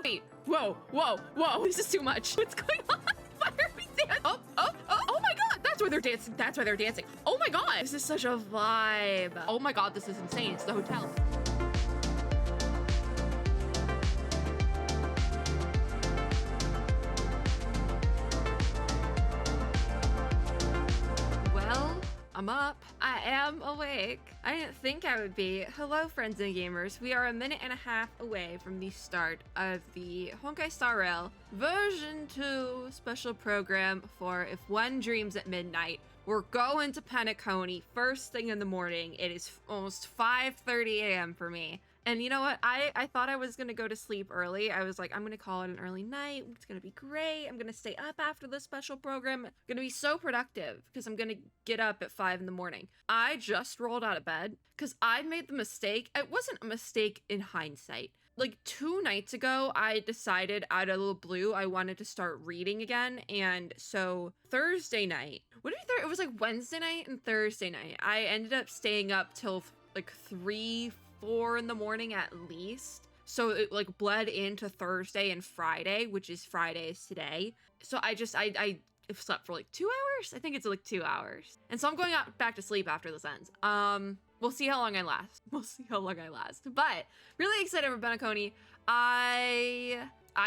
Wait, whoa, whoa, whoa, this is too much. What's going on? Why are we dancing? Oh my god, that's why they're dancing. That's why they're dancing. Oh my god, this is such a vibe. Oh my god, this is insane. It's the hotel. Well, I'm up. I am awake. I didn't think I would be. Hello, friends and gamers. We are a minute and a half away from the start of the Honkai Star Rail version 2 special program for If One Dreams at Midnight. We're going to Pentacon first thing in the morning. It is almost 5:30 a.m. for me. And you know what? I thought I was going to go to sleep early. I was like, I'm going to call it an early night. It's going to be great. I'm going to stay up after the special program. I'm going to be so productive because I'm going to get up at 5 in the morning. I just rolled out of bed because I made the mistake. It wasn't a mistake in hindsight. Like 2 nights ago, I decided out of the blue I wanted to start reading again. And so Thursday night, it was like Wednesday night and Thursday night. I ended up staying up till like 3-4 in the morning at least. So it like bled into Thursday and Friday, which is Friday's today. So I slept for like 2 hours. I think it's like 2 hours. And so I'm going back to sleep after this ends. We'll see how long I last. But really excited for Pentacon. I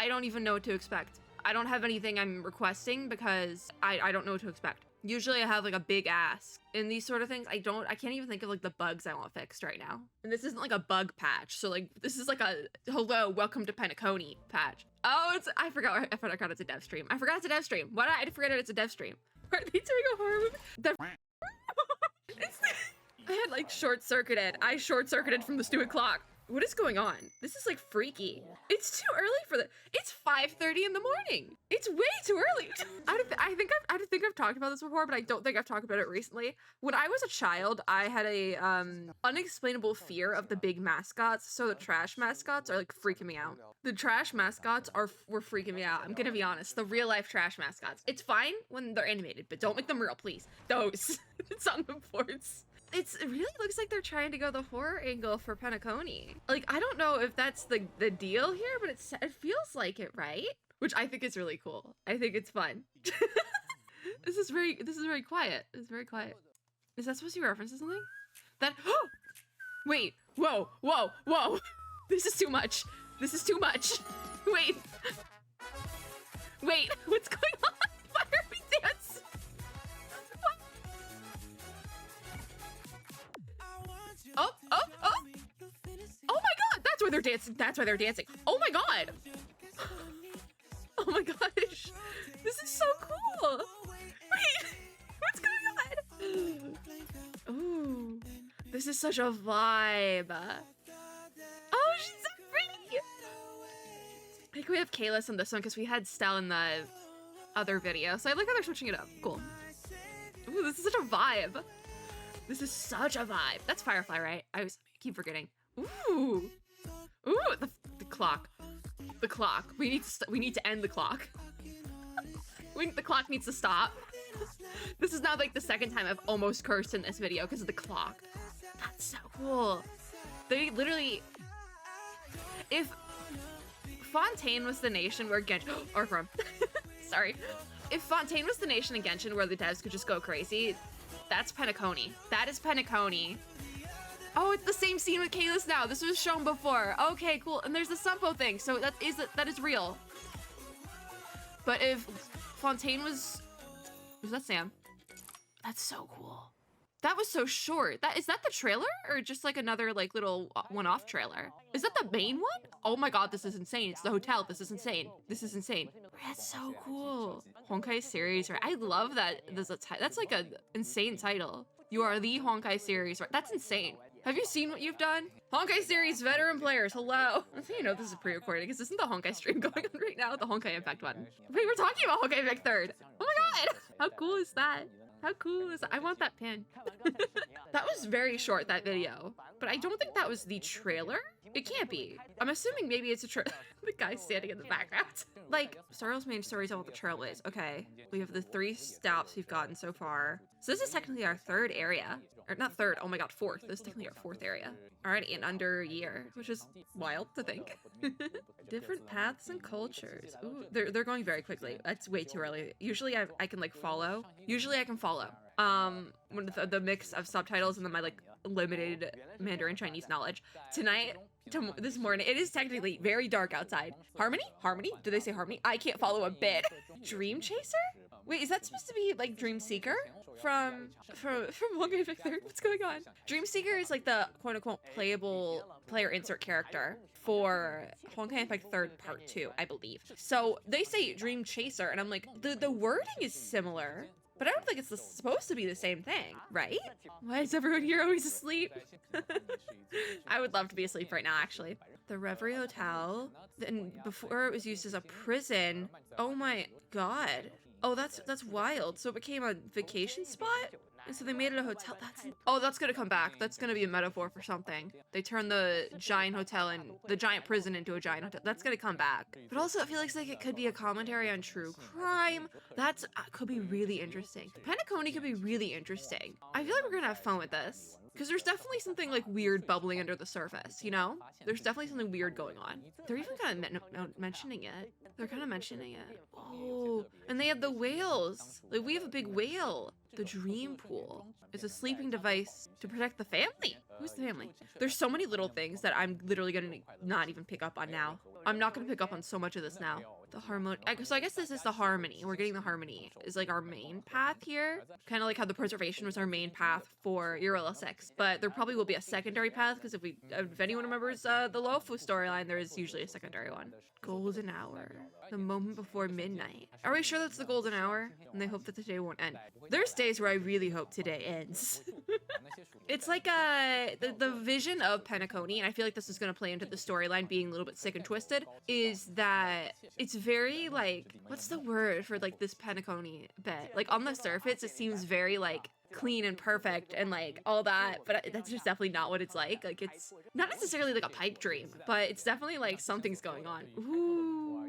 don't even know what to expect. I don't have anything I'm requesting because I don't know what to expect. Usually I have like a big ask in these sort of things. I can't even think of like the bugs I want fixed right now. And this isn't like a bug patch. So like this is like a hello, welcome to Pentacon patch. Oh, I forgot it's a dev stream. Why did I forget it's a dev stream? Are they doing a horror movie? I had like short-circuited. I short-circuited from the stupid clock. What is going on? This is like freaky. It's too early for the. It's 5:30 in the morning. It's way too early. I think I've talked about this before, but I don't think I've talked about it recently. When I was a child, I had a unexplainable fear of the big mascots. So the trash mascots are like freaking me out. The trash mascots were freaking me out. I'm gonna be honest. The real life trash mascots. It's fine when they're animated, but don't make them real, please. Those. It's on the boards. It really looks like they're trying to go the horror angle for Pentacon. Like, I don't know if that's the deal here, but it feels like it, right? Which I think is really cool. I think it's fun. This is very quiet. It's very quiet. Is that supposed to be reference to something? That, wait, whoa. This is too much. Wait, what's going on? Why are we dancing? Oh my god, that's why they're dancing. Oh my god. Oh my gosh. This is so cool. Wait, what's going on? Ooh, this is such a vibe. Oh, she's so pretty. I think we have A.L.I.S.O.N on this one because we had Stell in the other video. So I like how they're switching it up. Cool. Ooh, this is such a vibe. That's Firefly, right? I keep forgetting. Ooh, the clock. We need to end the clock. The clock needs to stop. This is now like the second time I've almost cursed in this video because of the clock. That's so cool. They literally, if Fontaine was the nation where Genshin, or from, sorry. If Fontaine was the nation in Genshin where the devs could just go crazy, that's Pentacon. That is Pentacon. Oh, it's the same scene with A.L.I.S.O.N now. This was shown before. Okay, cool. And there's the Sumpo thing, so that is real. But if Fontaine was that Sam? That's so cool. That was so short. Is that the trailer or just like another like little one-off trailer? Is that the main one? Oh my god, this is insane. It's the hotel. This is insane. That's so cool. Honkai series, right? I love that. That's like an insane title. You are the Honkai series, right? That's insane. Have you seen what you've done? Honkai series veteran players, hello. That's how you know this is pre-recorded because isn't the Honkai stream going on right now? The Honkai Impact one. Wait, we're talking about Honkai Impact 3rd. Oh my god. How cool is that? I want that pin. That was very short, that video. But I don't think that was the trailer. It can't be. I'm assuming maybe it's a trailer. The guy standing in the background. Like, Star Rail's main story is all what the trail is. Okay, we have the 3 stops we've gotten so far. So this is technically our 3rd area. Or not 3rd, oh my god, 4th. This is technically our 4th area. Alrighty, in under a year, which is wild to think. Different paths and cultures. Ooh, they're going very quickly. That's way too early. Usually I can like follow. Usually I can follow. When the mix of subtitles and then my like limited Mandarin Chinese knowledge. Tonight, this morning, it is technically very dark outside. Harmony? Harmony? Do they say harmony? I can't follow a bit. Dream Chaser? Wait, is that supposed to be like Dream Seeker? From Honkai Impact 3rd? What's going on? Dream Seeker is like the quote-unquote playable player insert character for Honkai Impact 3rd Part 2, I believe. So they say Dream Chaser, and I'm like, the wording is similar, but I don't think it's supposed to be the same thing, right? Why is everyone here always asleep? I would love to be asleep right now, actually. The Reverie Hotel, and before it was used as a prison. Oh my god. Oh, that's wild. So it became a vacation spot? And so they made it a hotel. That's gonna come back. That's gonna be a metaphor for something. They turned the giant hotel and the giant prison into a giant hotel. That's gonna come back. But also it feels like it could be a commentary on true crime. That's could be really interesting. Pentacon could be really interesting. I feel like we're gonna have fun with this. Because there's definitely something like weird bubbling under the surface, you know? There's definitely something weird going on. They're even kind of mentioning it. They're kind of mentioning it. Oh, and they have the whales. Like, we have a big whale. The dream pool is a sleeping device to protect the family. Who's the family? There's so many little things that I'm literally gonna not even pick up on now. I'm not gonna pick up on so much of this now. The harmony. So I guess this is the harmony. We're getting the harmony is like our main path here. Kind of like how the preservation was our main path for Euro 6. But there probably will be a secondary path because if anyone remembers the Lofu storyline, there is usually a secondary one. Golden hour. The moment before midnight. Are we sure that's the golden hour? And they hope that the day won't end. There's days where I really hope today ends. It's like the vision of Pentacon, and I feel like this is going to play into the storyline being a little bit sick and twisted, is that it's very like, what's the word for like this Pentacon bit? Like on the surface, it seems very like clean and perfect and like all that, but that's just definitely not what it's like. Like it's not necessarily like a pipe dream, but it's definitely like something's going on. Ooh,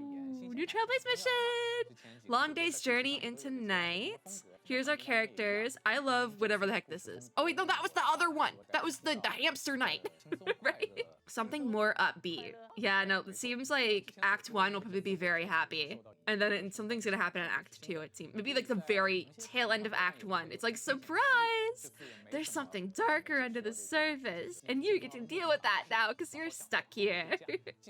new Trailblaze mission! Long day's journey into night. Here's our characters. I love whatever the heck this is. Oh wait, no, that was the other one. That was the hamster night, right? Something more upbeat. Yeah, no, it seems like Act 1 will probably be very happy. And then something's gonna happen in Act 2, it seems. Maybe like the very tail end of Act 1. It's like, surprise! There's something darker under the surface. And you get to deal with that now because you're stuck here.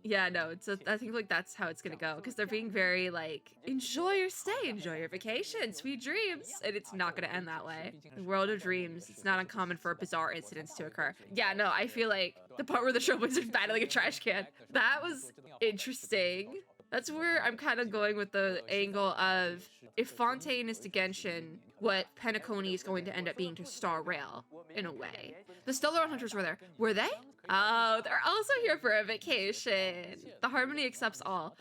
Yeah, no, I think like that's how it's gonna go. Because they're being very like, enjoy your stay, enjoy your vacation, sweet dreams. And it's not gonna end that way. The world of dreams, it's not uncommon for bizarre incidents to occur. Yeah, no, I feel like the part where the Trailblazers are battling a trash can, that was interesting. That's where I'm kind of going with the angle of if Fontaine is to Genshin, what Pentacon is going to end up being to Star Rail, in a way. The Stellar Hunters were there. Were they? Oh, they're also here for a vacation. The Harmony accepts all.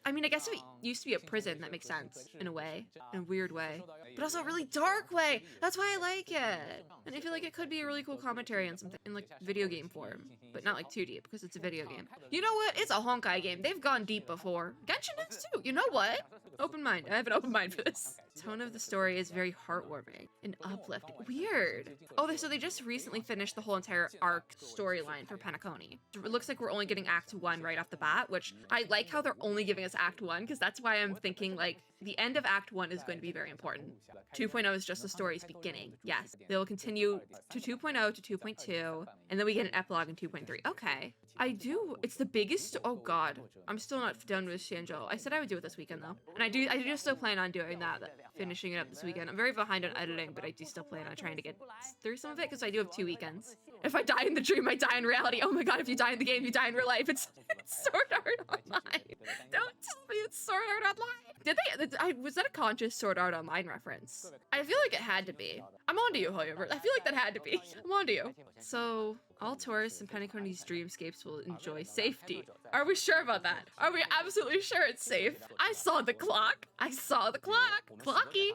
I mean, I guess if it used to be a prison, that makes sense, in a way. In a weird way. But also a really dark way. That's why I like it. And I feel like it could be a really cool commentary on something in, like, video game form. But not, like, too deep, because it's a video game. You know what? It's a Honkai game. They've gone deep before. Genshin has too. You know what? Open mind. I have an open mind for this. Tone of the story is very heartwarming and uplifting. Weird. Oh, so they just recently finished the whole entire arc storyline for Pentacon. It looks like we're only getting Act 1 right off the bat, which I like how they're only giving us Act 1, because that's why I'm thinking, like, the end of Act 1 is going to be very important. 2.0 is just the story's beginning. Yes, they will continue to 2.0 to 2.2, and then we get an epilogue in 2.3. Okay. It's the biggest, oh god. I'm still not done with Shanzhou. I said I would do it this weekend, though. And I do still plan on doing that, finishing it up this weekend. I'm very behind on editing, but I do still plan on trying to get through some of it, because I do have 2 weekends. If I die in the dream, I die in reality. Oh my god, if you die in the game, you die in real life. It's Sword Art Online. Don't tell me it's Sword Art Online. Was that a conscious Sword Art Online reference? I feel like it had to be. I'm on to you, however. I feel like that had to be. I'm on to you. So, all tourists in Pentacon's dreamscapes will enjoy safety. Are we sure about that? Are we absolutely sure it's safe? I saw the clock. Clocky.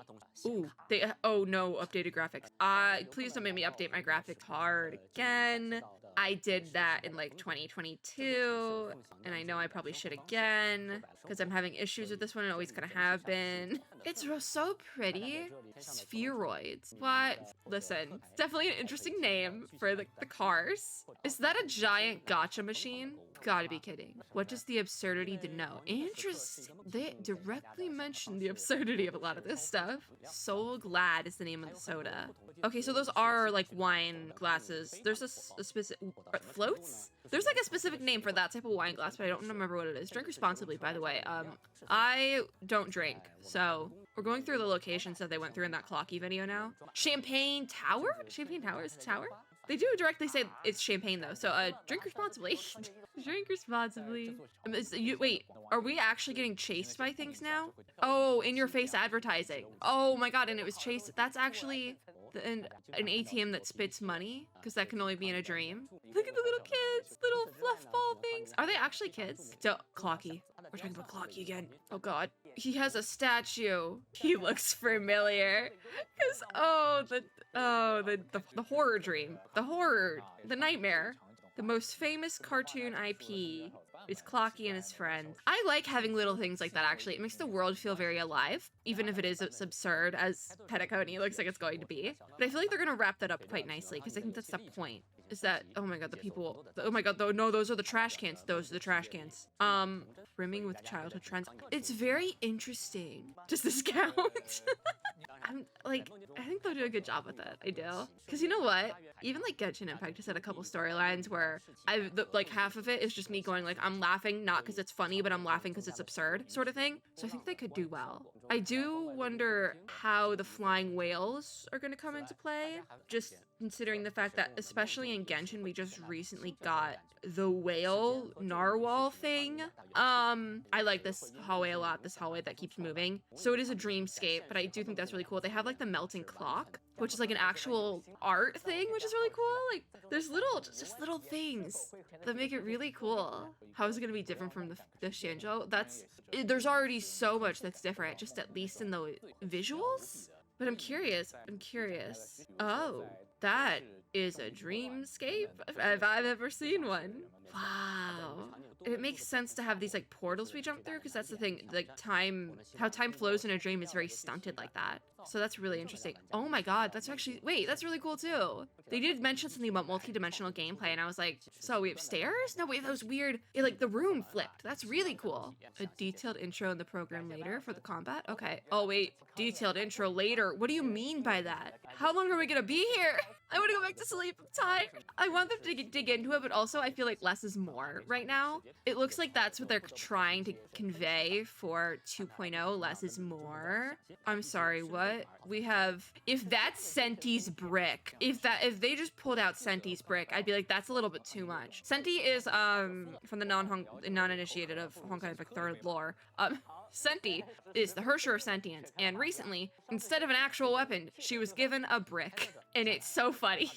Ooh, oh no, updated graphics. Please don't make me update my graphics hard again. I did that in like 2022, and I know I probably should again, because I'm having issues with this one and always kind of have been. It's so pretty. Spheroids. What? Listen, it's definitely an interesting name for the cars. Is that a giant gacha machine? Gotta be kidding. What does the absurdity denote? Interesting. They directly mention the absurdity of a lot of this stuff. Soul Glad is the name of the soda. Okay, so those are like wine glasses. There's a specific floats? There's like a specific name for that type of wine glass, but I don't remember what it is. Drink responsibly, by the way. I don't drink, so we're going through the locations that they went through in that Clocky video now. Champagne Tower? Champagne Tower is a tower? They do directly say it's champagne though, so drink responsibly. Drink responsibly. Wait, are we actually getting chased by things now? Oh, in-your-face advertising. Oh my god, and it was chased. That's actually an ATM that spits money, because that can only be in a dream. Look at the little kids, little fluff ball things. Are they actually kids? Clocky. We're talking about Clocky again. Oh god. He has a statue. He looks familiar. Cause the horror dream. The nightmare. The most famous cartoon IP is Clocky and his friends. I like having little things like that, actually. It makes the world feel very alive, even if it is as absurd as Pentacon looks like it's going to be. But I feel like they're gonna wrap that up quite nicely, because I think that's the point. Is that, oh my god, the people, oh my god, no, those are the trash cans. Those are the trash cans. Brimming with childhood trends. It's very interesting. Does this count? I think they'll do a good job with it. I do. Because you know what? Even like Genshin Impact just had a couple storylines where like half of it is just me going like, I'm laughing not because it's funny, but I'm laughing because it's absurd sort of thing. So I think they could do well. I do wonder how the flying whales are going to come into play, just considering the fact that, especially in Genshin, we just recently got the whale narwhal thing. I like this hallway a lot, this hallway that keeps moving. So it is a dreamscape, but I do think that's really cool. They have like the melting clock, which is like an actual art thing, which is really cool. Like there's just little things that make it really cool. How is it gonna be different from the Shinjo? There's already so much that's different, just at least in the visuals. But I'm curious. Oh, that is a dreamscape if I've ever seen one. Wow. It makes sense to have these like portals we jump through, because that's the thing, like how time flows in a dream is very stunted like that. So that's really interesting. Oh my god, that's really cool too. They did mention something about multi-dimensional gameplay, and I was like, so we have stairs? No, wait, that was weird. Like the room flipped. That's really cool. A detailed intro in the program later for the combat? Okay. Oh wait, detailed intro later. What do you mean by that? How long are we gonna be here? I want to go back to sleep. I'm tired. I want them to dig into it, but also I feel like less is more right now. It looks like that's what they're trying to convey for 2.0. Less is more. I'm sorry, what? We have, if that's Senti's brick, if they just pulled out Senti's brick, I'd be like, that's a little bit too much. Senti is from the non-initiated of Honkai Impact 3rd lore. Senti is the Hersher of sentience, and recently, instead of an actual weapon, she was given a brick, and it's so funny.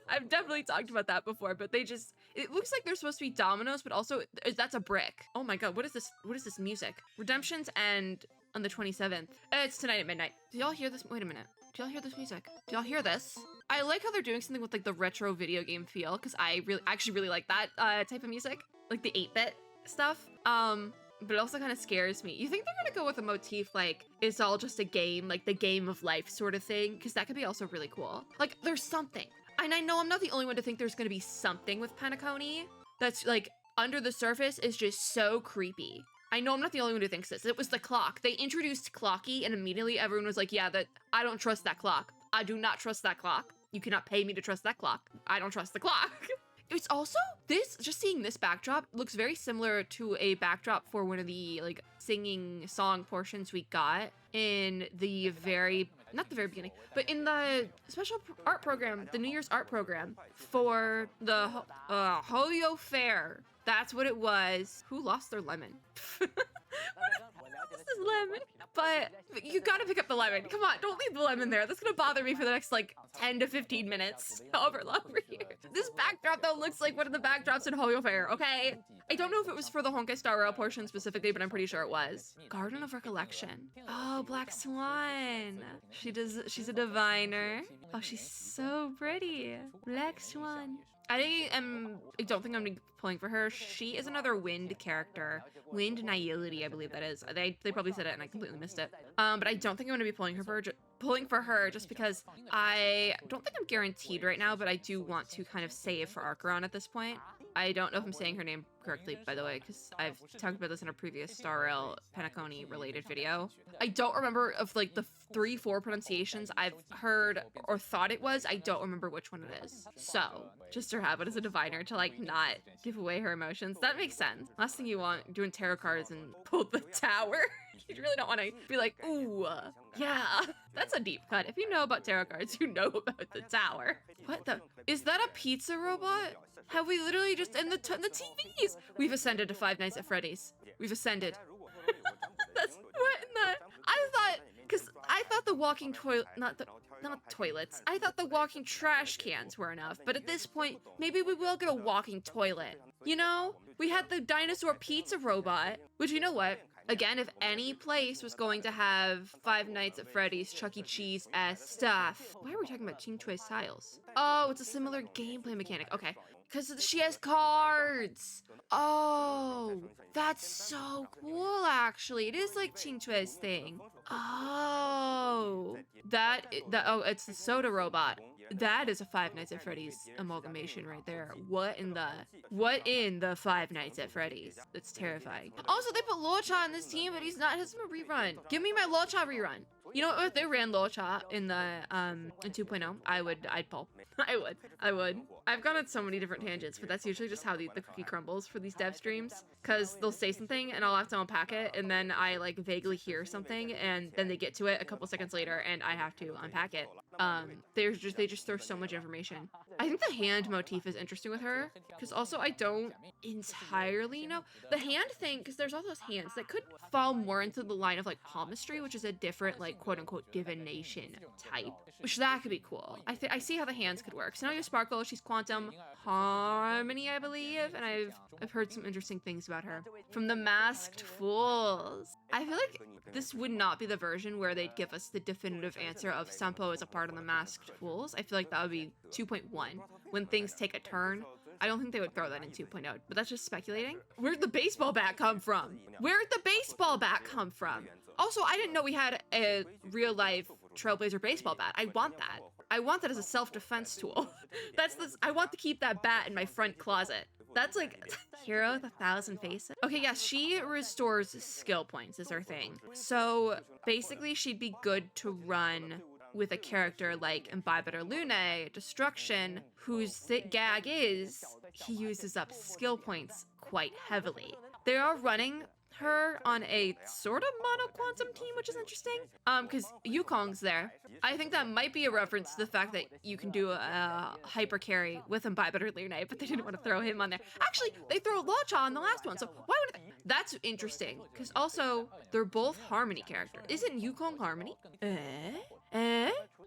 I've definitely talked about that before, but it looks like they're supposed to be dominoes, but also that's a brick. Oh my god, what is this music? Redemptions end on the 27th. It's tonight at midnight. Do y'all hear this? Wait a minute. Do y'all hear this music? Do y'all hear this? I like how they're doing something with like the retro video game feel, because I actually really like that type of music, like the 8-bit stuff. But it also kind of scares me. You think they're gonna go with a motif like it's all just a game, like the game of life sort of thing? Because that could be also really cool. Like there's something. And I know I'm not the only one to think there's gonna be something with Pentacon that's like under the surface is just so creepy. I know I'm not the only one who thinks this. It was the clock. They introduced Clocky and immediately everyone was like, yeah, I don't trust that clock. I do not trust that clock. You cannot pay me to trust that clock. I don't trust the clock. It's also, just seeing this backdrop looks very similar to a backdrop for one of the like singing song portions we got in the not the very beginning, but in the special art program, the New Year's art program for the Hoyo Fair. That's what it was. Who lost their lemon? This is lemon. But you gotta pick up the lemon. Come on, don't leave the lemon there. That's gonna bother me for the next like 10 to 15 minutes. However long we're here. This backdrop though looks like one of the backdrops in Hoyo Fair, okay? I don't know if it was for the Honkai Star Rail portion specifically, but I'm pretty sure it was. Garden of Recollection. Oh, Black Swan. She's a diviner. Oh, she's so pretty. Black Swan. I don't think I'm gonna be pulling for her. She is another wind character. Wind Nihility, I believe that is. They probably said it and I completely missed it. But I don't think I'm gonna be pulling for her just because I don't think I'm guaranteed right now, but I do want to kind of save for Archeron at this point. I don't know if I'm saying her name correctly, by the way, because I've talked about this in a previous Star Rail Pentacon related video. I don't remember of like the 3-4 pronunciations I've heard or thought it was. I don't remember which one it is. So just her habit as a diviner to like not give away her emotions. That makes sense. Last thing you want doing tarot cards and pull the tower. You really don't want to be like, ooh, yeah, that's a deep cut. If you know about tarot cards, you know about the tower. What the? Is that a pizza robot? Have we literally just in the TVs? We've ascended to Five Nights at Freddy's. We've ascended. That's what in the? I thought the walking toilet, not toilets. I thought the walking trash cans were enough. But at this point, maybe we will get a walking toilet. You know, we had the dinosaur pizza robot, which you know what? Again, if any place was going to have Five Nights at Freddy's, Chuck E. Cheese-esque stuff. Why are we talking about Team Choice tiles? Oh, it's a similar gameplay mechanic. Okay. Because she has cards. Oh, that's so cool, actually. It is like Team Choice thing. Oh, oh, it's the soda robot. That is a Five Nights at Freddy's amalgamation right there. What in the Five Nights at Freddy's? That's terrifying. Also, they put Locha on this team, but he's not. His a rerun. Give me my Locha rerun. You know what? If they ran Locha in the in 2.0, I'd pull. I would. I've gone on so many different tangents, but that's usually just how the cookie crumbles for these dev streams. Because they'll say something and I'll have to unpack it, and then I like vaguely hear something, and then they get to it a couple seconds later, and I have to unpack it. They just throw so much information. I think the hand motif is interesting with her, because also I don't entirely know the hand thing, because there's all those hands that could fall more into the line of like palmistry, which is a different like quote unquote divination type, which that could be cool. I see how the hands could work. So now you have Sparkle. She's quantum harmony, I believe, and I've heard some interesting things about her from the Masked Fools. I feel like this would not be the version where they'd give us the definitive answer of Sampo as a part of the Masked Fools. I feel like that would be 2.1 when things take a turn. I don't think they would throw that in 2.0, but that's just speculating. Where'd the baseball bat come from? Where'd the baseball bat come from? Also, I didn't know we had a real-life Trailblazer baseball bat. I want that. I want that as a self-defense tool. I want to keep that bat in my front closet. That's like Hero with 1,000 faces. Okay, yeah, she restores skill points is her thing. So basically she'd be good to run with a character like Imbibiter Lune, Destruction, whose gag is he uses up skill points quite heavily. They are running her on a sort of mono quantum team, which is interesting, because Yukong's there. I think that might be a reference to the fact that you can do a hyper carry with Imbibiter Lune, but they didn't want to throw him on there. Actually, they throw Locha on the last one, so why would they? That's interesting, because also they're both Harmony characters. Isn't Yukong Harmony?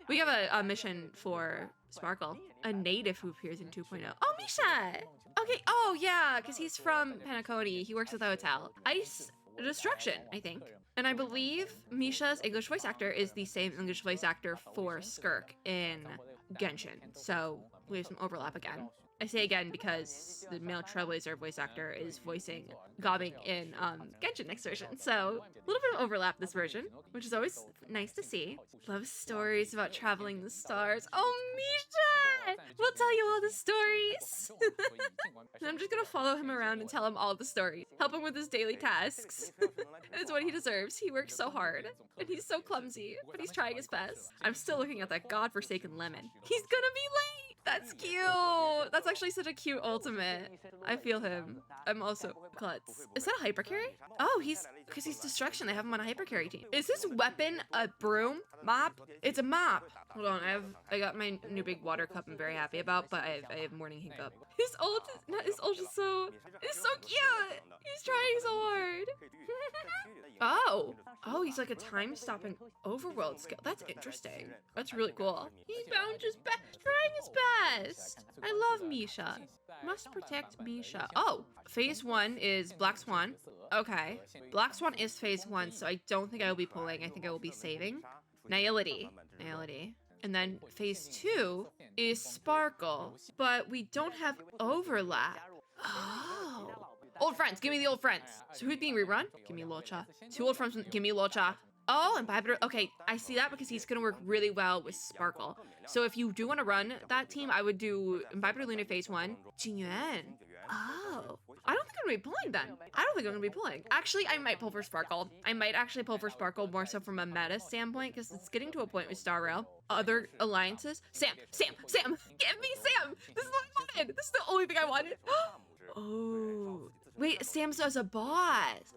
We have a mission for Sparkle, a native who appears in 2.0. Oh, Misha! Okay, oh yeah, because he's from Pentacon. He works at the hotel. Ice Destruction, I think. And I believe Misha's English voice actor is the same English voice actor for Skirk in Genshin. So we have some overlap again. I say again because the male Trailblazer voice actor is voicing Gobbing in Genshin next version. So a little bit of overlap this version, which is always nice to see. Love stories about traveling the stars. Oh, Misha! We'll tell you all the stories. And I'm just gonna follow him around and tell him all the stories. Help him with his daily tasks. It's what he deserves. He works so hard. And he's so clumsy, but he's trying his best. I'm still looking at that godforsaken lemon. He's gonna be late! That's cute! That's actually such a cute ultimate. I feel him. I'm also klutz. Is that a hyper carry? Oh, because he's Destruction. They have him on a hyper carry team. Is this weapon a broom? Mop? It's a mop. Hold on, I got my new big water cup I'm very happy about, but I have morning hiccup. His ult is so cute! He's trying so hard. Oh, he's like a time-stopping overworld skill. That's interesting. That's really cool. He's bounces back, trying his best. I love Misha. Must protect Misha. Oh, phase 1 is Black Swan. Okay. Black Swan is phase 1, so I don't think I will be pulling. I think I will be saving. Nihility. And then phase 2 is Sparkle, but we don't have overlap. Oh. Old friends, give me the old friends. So who's being rerun? Give me Locha. 2 old friends, give me Locha. Oh, and Bybiter, okay, I see that because he's gonna work really well with Sparkle. So if you do want to run that team, I would do Bybiter Luna phase 1, Jingyuan. Oh, I don't think I'm gonna be pulling then. I don't think I'm gonna be pulling. Actually, I might pull for Sparkle. I might actually pull for Sparkle more so from a meta standpoint because it's getting to a point with Star Rail. Other alliances. Sam, give me Sam. This is what I wanted. This is the only thing I wanted. Oh, wait, Sam's as a boss.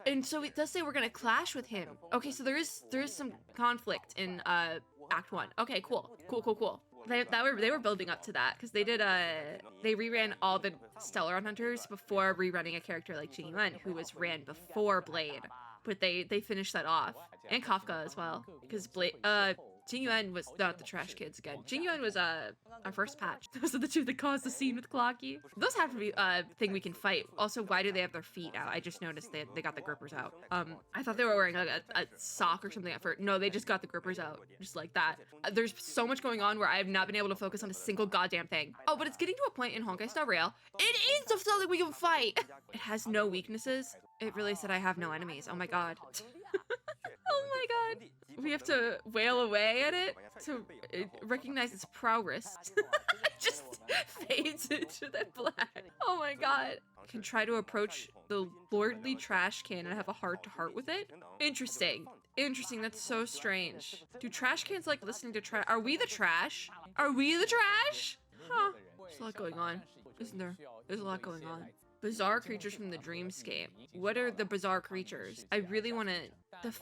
And so it does say we're gonna clash with him. Okay, so there is some conflict in Act 1. Okay, cool. They were building up to that because they did they reran all the Stellar Hunters before rerunning a character like Jingyuan, who was ran before Blade, but they finished that off, and Kafka as well because Blade Jingyuan was not the trash kids again. Jingyuan was our first patch. Those are the two that caused the scene with Clocky. Those have to be a thing we can fight. Also, why do they have their feet out? I just noticed they got the grippers out. I thought they were wearing like a sock or something at first. No, they just got the grippers out, just like that. There's so much going on where I have not been able to focus on a single goddamn thing. Oh, but it's getting to a point in Honkai Star Rail. It is something we can fight. It has no weaknesses. It really said I have no enemies. Oh my god. Oh my god. We have to wail away at it to recognize its prowess. It just fades into the black. Oh my god. Can try to approach the lordly trash can and have a heart-to-heart with it? Interesting. Interesting, that's so strange. Do trash cans like listening to trash? Are we the trash? Are we the trash? Huh. There's a lot going on, isn't there? There's a lot going on. Bizarre creatures from the dreamscape. What are the bizarre creatures? I really want to... The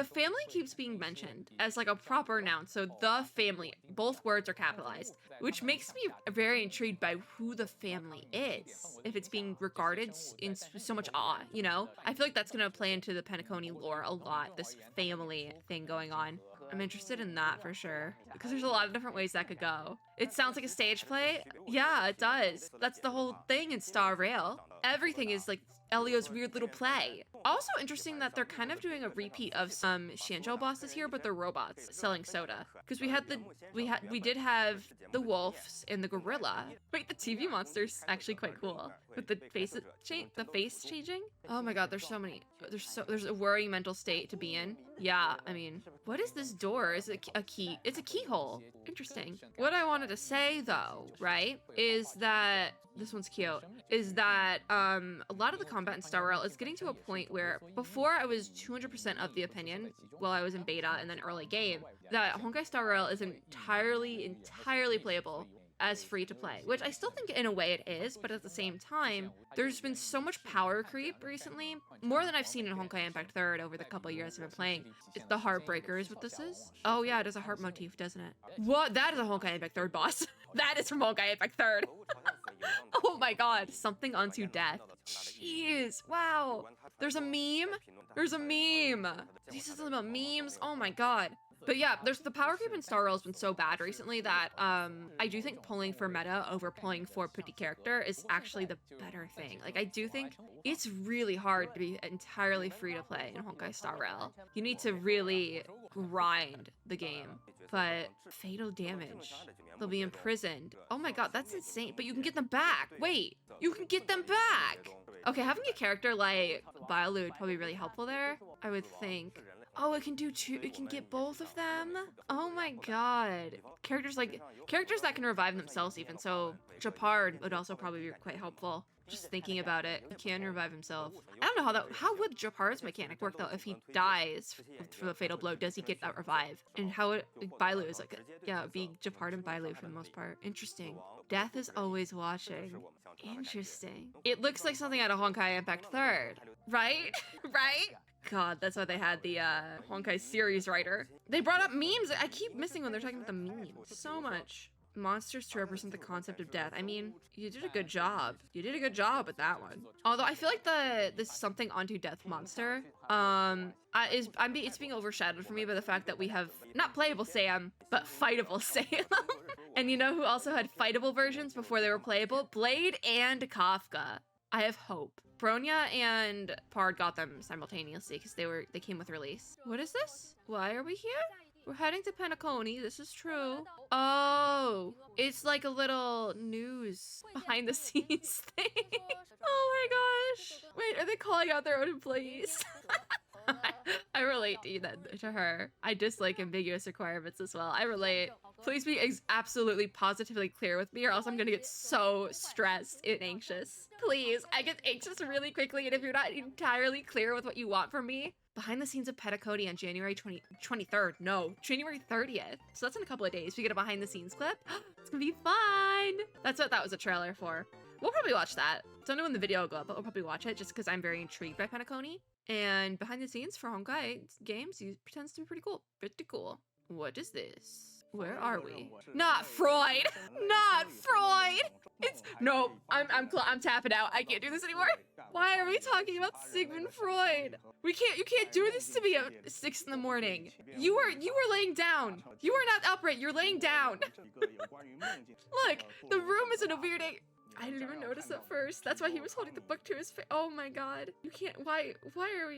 family keeps being mentioned as like a proper noun, so the family, both words are capitalized, which makes me very intrigued by who the family is, if it's being regarded in so much awe, you know? I feel like that's going to play into the Pentacon lore a lot, this family thing going on. I'm interested in that for sure, because there's a lot of different ways that could go. It sounds like a stage play. Yeah, it does. That's the whole thing in Star Rail. Everything is like Elio's weird little play. Also interesting that they're kind of doing a repeat of some Shanzhou bosses here, but they're robots selling soda. Because we did have the wolves and the gorilla. Wait, the TV monster's actually quite cool. With the face changing. Oh my god, there's so many. There's a worrying mental state to be in. Yeah, I mean, what is this door? Is it a key? It's a keyhole. Interesting. What I wanted to say though, right, is that this one's cute. Is that a lot of the combat in Star Rail is getting to a point where before I was 200% of the opinion while I was in beta and then early game that Honkai Star Rail is entirely playable as free to play, which I still think in a way it is, but at the same time, there's been so much power creep recently, more than I've seen in Honkai Impact 3rd over the couple years I've been playing. It's the Heartbreaker is what this is. Oh yeah, it is a heart motif, doesn't it? What? That is a Honkai Impact 3rd boss. That is from Honkai Impact 3rd. Oh my god, something unto death. Jeez, wow. There's a meme. There's a meme. He said something about memes. Oh my god. But yeah, the power creep in Star Rail has been so bad recently that I do think pulling for meta over pulling for pretty character is actually the better thing. Like, I do think it's really hard to be entirely free to play in Honkai Star Rail. You need to really grind the game. But fatal damage. They'll be imprisoned. Oh my god, that's insane. But you can get them back. Wait, you can get them back. Okay, having a character like Bailu would probably be really helpful there, I would think. Oh, it can do two. It can get both of them. Oh my god. Characters that can revive themselves even. So Japard would also probably be quite helpful. Just thinking about it, he can revive himself. I don't know how would Japard's mechanic work though? If he dies from the fatal blow, does he get that revive? And how would Bailu is like, yeah, it'd be Japard and Bailu for the most part. Interesting. Death is always watching. Interesting. It looks like something out of Honkai Impact 3rd, right? Right? God, that's why they had the Honkai series writer. They brought up memes. I keep missing when they're talking about the memes. So much. Monsters to represent the concept of death. I mean, you did a good job. You did a good job with that one. Although I feel like this something onto death monster it's being overshadowed for me by the fact that we have not playable Sam, but fightable Sam. And you know who also had fightable versions before they were playable? Blade and Kafka. I have hope. Bronya and Pard got them simultaneously because they came with release. What is this? Why are we here? We're heading to Pentacon. This is true. Oh, it's like a little news behind the scenes thing. Oh my gosh. Wait, are they calling out their own employees? I relate to her. I dislike ambiguous requirements as well. I relate. Please be absolutely positively clear with me or else I'm gonna get so stressed and anxious. Please, I get anxious really quickly, and if you're not entirely clear with what you want from me, behind the scenes of Pentacon on January 23rd. No, January 30th. So that's in a couple of days. We get a behind the scenes clip. It's gonna be fun. That's what that was a trailer for. We'll probably watch that. Don't know when the video will go up, but we'll probably watch it just because I'm very intrigued by Pentacon. And behind the scenes for Honkai games, he pretends to be pretty cool. Pretty cool. What is this? Where are we? Not Freud! Not Freud! It's no, I'm tapping out. I can't do this anymore. Why are we talking about Sigmund Freud? You can't do this to me at 6 in the morning. You were laying down. You are not upright, you're laying down. Look, the room is in a weird angle. I didn't even notice at first. That's why he was holding the book to his face. Oh my god. You can't, why are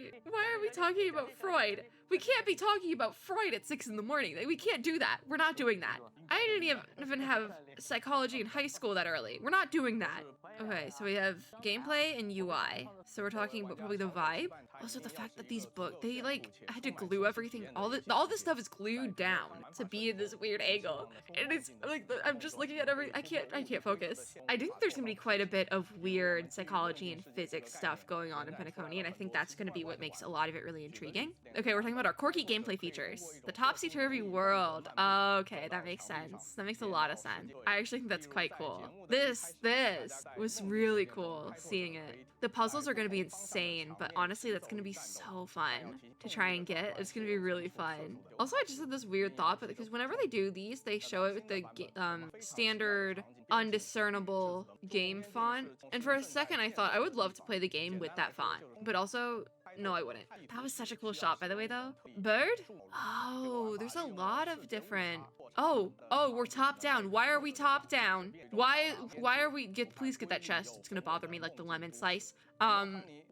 we talking about Freud? We can't be talking about Freud at 6 in the morning. We can't do that. We're not doing that. I didn't even have psychology in high school that early. We're not doing that. Okay, so we have gameplay and UI. So we're talking about probably the vibe. Also the fact that these books, they like had to glue everything. All this stuff is glued down to be in this weird angle. And it's like, I'm just looking at I can't focus. I think there's gonna be quite a bit of weird psychology and physics stuff going on in Pentacon, and I think that's gonna be what makes a lot of it really intriguing. Okay, we're talking about our quirky gameplay features. The topsy-turvy world. Okay, that makes sense. That makes a lot of sense. I actually think that's quite cool. This was really cool seeing it. The puzzles are gonna be insane, but honestly, that's gonna be so fun to try and get. It's gonna be really fun. Also, I just had this weird thought, but because whenever they do these, they show it with the standard undiscernible game font. And for a second, I thought I would love to play the game with that font, but also, no, I wouldn't. That was such a cool shot, by the way, though. Bird? Oh, there's a lot of different... Oh, we're top down. Why are we top down? Why are we... Please get that chest. It's gonna bother me like the lemon slice.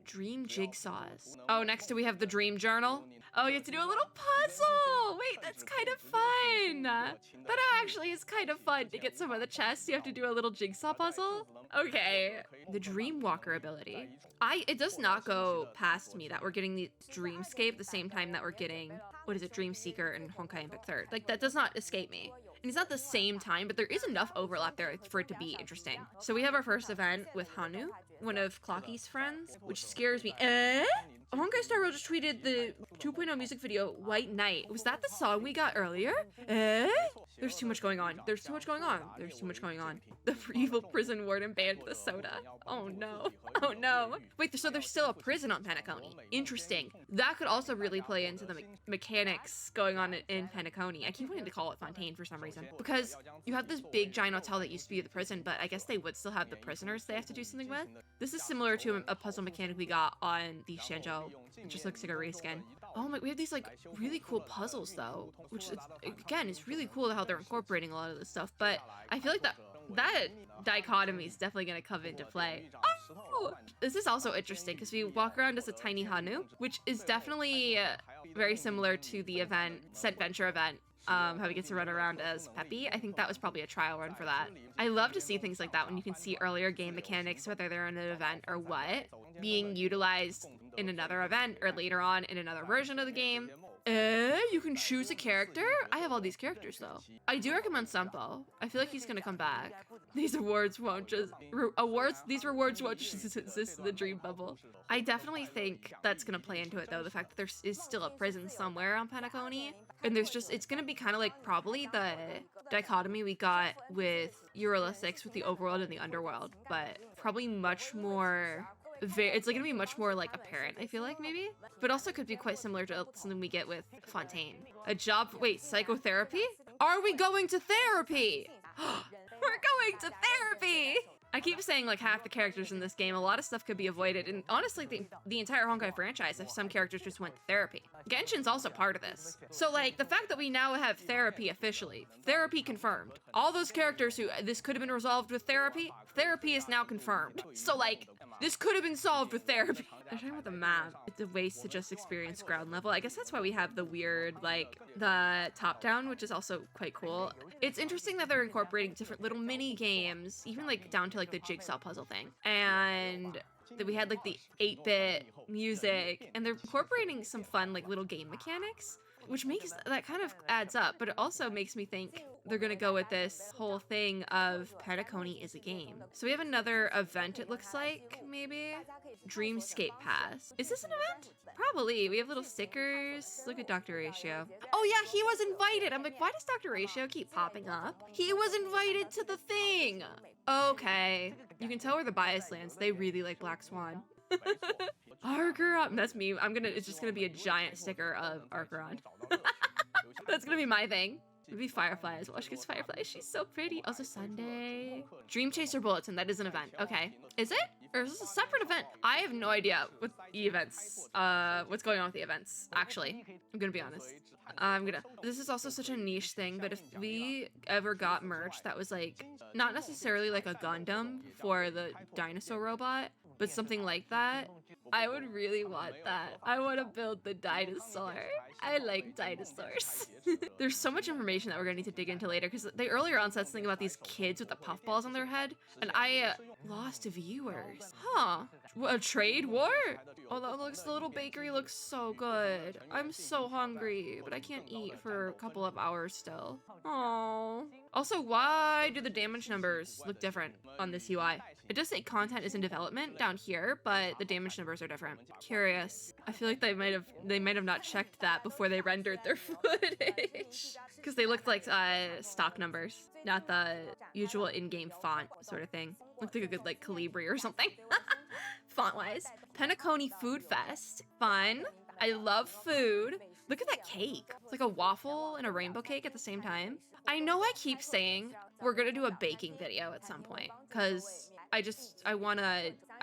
Dream jigsaws. Oh, next to we have the dream journal. Oh, you have to do a little puzzle. Wait, that's kind of fun. That actually is kind of fun to get some of the chests. You have to do a little jigsaw puzzle. Okay. The dream walker ability. It does not go past me that we're getting the dreamscape the same time that we're getting, what is it, Dream Seeker and Honkai Impact 3rd. Like, that does not escape me. And it's not the same time, but there is enough overlap there for it to be interesting. So we have our first event with Hanu, one of Clocky's friends, which scares me. Honkai Star Rail just tweeted the 2.0 music video, White Knight. Was that the song we got earlier? There's too much going on. There's too much going on. There's too much going on. The evil prison warden banned the soda. Oh no. Oh no. Wait, so there's still a prison on Pentacon. Interesting. That could also really play into the mechanics going on in Pentacon. I keep wanting to call it Fontaine for some reason. Because you have this big giant hotel that used to be the prison, but I guess they would still have the prisoners they have to do something with. This is similar to a puzzle mechanic we got on the Shenzhou. It just looks like a reskin. Oh my, we have these like really cool puzzles though, which again, it's really cool how they're incorporating a lot of this stuff, but I feel like that dichotomy is definitely going to come into play. Oh! This is also interesting because we walk around as a tiny Hanu, which is definitely very similar to the Scent Venture event. How he gets to run around as Peppy. I think that was probably a trial run for that. I love to see things like that when you can see earlier game mechanics, whether they're in an event or what, being utilized in another event or later on in another version of the game. You can choose a character? I have all these characters though. I do recommend Sampo. I feel like he's gonna come back. These rewards won't just exist in the dream bubble. I definitely think that's gonna play into it though, the fact that there is still a prison somewhere on Pentacon. And it's gonna be kind of like probably the dichotomy we got with Euro 6 with the overworld and the underworld, but probably much more... it's like gonna be much more like apparent, I feel like, maybe, but also could be quite similar to something we get with Fontaine. A job, wait, psychotherapy? Are we going to therapy? We're going to therapy! I keep saying like half the characters in this game, a lot of stuff could be avoided, and honestly the entire Honkai franchise, if some characters just went to therapy. Genshin's also part of this. So like the fact that we now have therapy officially, therapy confirmed. All those characters who this could have been resolved with therapy is now confirmed. So like This could have been solved with therapy. They're talking about the map. It's a waste to just experience ground level. I guess that's why we have the weird, like, the top down, which is also quite cool. It's interesting that they're incorporating different little mini games, even like down to like the jigsaw puzzle thing. And that we had like the 8-bit music, and they're incorporating some fun like little game mechanics, which makes that kind of adds up, but it also makes me think they're gonna go with this whole thing of Pentacon is a game. So we have another event, it looks like, maybe? Dreamscape Pass. Is this an event? Probably. We have little stickers. Look at Dr. Ratio. Oh yeah, he was invited. I'm like, why does Dr. Ratio keep popping up? He was invited to the thing. Okay. You can tell where the bias lands. They really like Black Swan. Archeron. That's me. It's just gonna be a giant sticker of Archeron. That's gonna be my thing. It'd be Firefly as well. She gets Firefly. She's so pretty. Also Sunday. Dream Chaser Bulletin. That is an event. Okay. Is it? Or is this a separate event? I have no idea what the events, what's going on with the events, actually. I'm gonna be honest. This is also such a niche thing, but if we ever got merch that was like, not necessarily like a Gundam for the dinosaur robot, but something like that, I would really want that. I want to build the dinosaur. I like dinosaurs. There's so much information that we're gonna need to dig into later, because they earlier on said something about these kids with the puffballs on their head, and I lost viewers. Huh. A trade war? Oh, that looks, the little bakery looks so good. I'm so hungry, but I can't eat for a couple of hours still. Aww. Also, why do the damage numbers look different on this UI? It does say content is in development down here, but the damage numbers are different. Curious. I feel like they might have not checked that before they rendered their footage, because they looked like stock numbers, not the usual in-game font sort of thing. Looked like a good like Calibri or something. Font-wise. Pentacon Food Fest. Fun. I love food. Look at that cake. It's like a waffle and a rainbow cake at the same time. I know I keep saying we're gonna do a baking video at some point, because I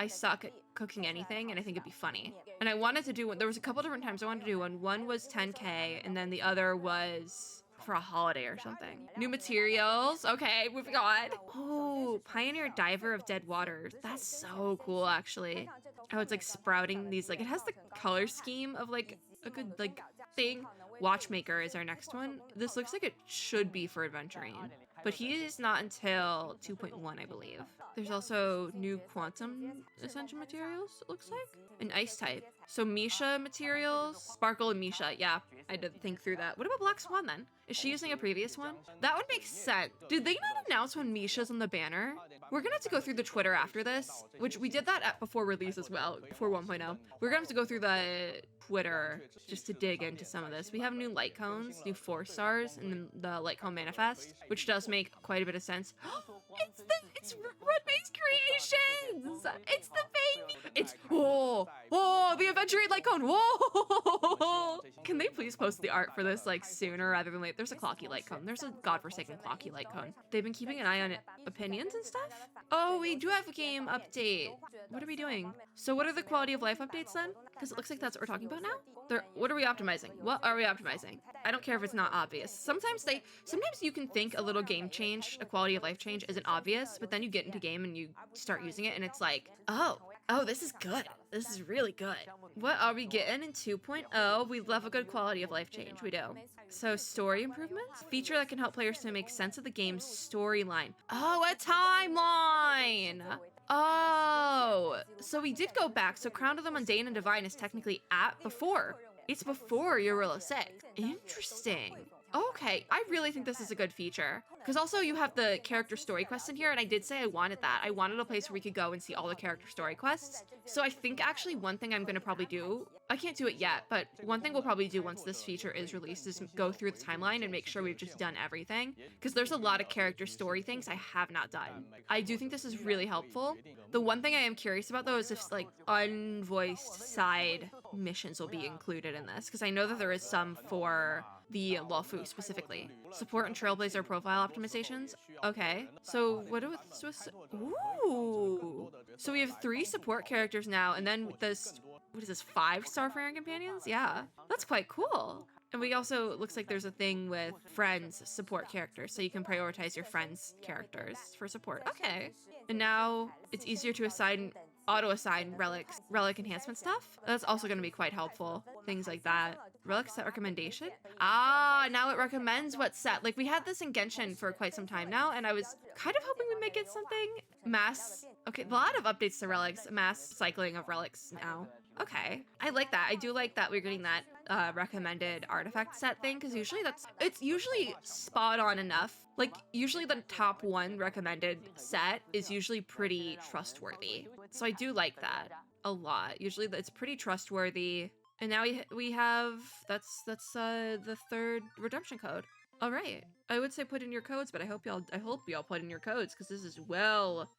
suck at cooking anything, and I think it'd be funny. And I wanted to do one. There was a couple different times I wanted to do one. One was 10K, and then the other was for a holiday or something. New materials. Okay, moving on. Oh, Pioneer Diver of Dead Waters. That's so cool, actually. Oh, it's like sprouting these, like, it has the color scheme of like a good like thing. Watchmaker is our next one. This looks like it should be for adventuring, but he is not until 2.1, I believe. There's also new quantum essential materials, it looks like. An ice type. So Misha materials. Sparkle and Misha, yeah. I did think through that. What about Black Swan then? Is she using a previous one? That would make sense. Did they not announce when Misha's on the banner? We're gonna have to go through the Twitter after this, which we did that before release as well, before 1.0. We're gonna have to go through the Twitter just to dig into some of this. We have new light cones, new 4 stars, and the light cone manifest, which does make quite a bit of sense. It's Red-Based Creations! It's the baby! Whoa, the Adventure light cone, whoa! Can they please post the art for this like sooner rather than later? There's a clocky light cone. There's a godforsaken clocky light cone. They've been keeping an eye on opinions and stuff? Oh, we do have a game update. What are we doing? So what are the quality of life updates then? Because it looks like that's what we're talking about now. What are we optimizing? What are we optimizing? I don't care if it's not obvious. Sometimes you can think a little game change, a quality of life change isn't obvious, but then you get into game and you start using it and it's like, oh, this is good. This is really good. What are we getting in 2.0? We love a good quality of life change. We do. So story improvements? Feature that can help players to make sense of the game's storyline. Oh, a timeline! Oh, so we did go back. So Crown of the Mundane and Divine is technically before. It's before Eurilla 6. Interesting. Okay, I really think this is a good feature. Because also you have the character story quests in here, and I did say I wanted that. I wanted a place where we could go and see all the character story quests. So I think actually one thing I'm going to probably do, I can't do it yet, but one thing we'll probably do once this feature is released is go through the timeline and make sure we've just done everything. Because there's a lot of character story things I have not done. I do think this is really helpful. The one thing I am curious about though is if like unvoiced side missions will be included in this. Because I know that there is some for the Luofu specifically. Support and Trailblazer profile optimizations. Okay. So what do ooh. So we have 3 support characters now, and then this, what is this, 5 Starfaring companions? Yeah. That's quite cool. And we also, it looks like there's a thing with friends support characters, so you can prioritize your friends' characters for support. Okay. And now it's easier to assign auto-assign relic enhancement stuff. That's also going to be quite helpful. Things like that. Relic set recommendation. Ah, now it recommends what set. Like, we had this in Genshin for quite some time now, and I was kind of hoping we'd make it something. Mass. Okay, a lot of updates to relics. Mass cycling of relics now. Okay, I like that. I do like that we're getting that recommended artifact set thing, because usually it's usually spot on enough. Like, usually the top one recommended set is usually pretty trustworthy. So I do like that a lot. Usually it's pretty trustworthy. And now we have, that's the third redemption code. All right, I would say put in your codes, but I hope y'all put in your codes, because this is well,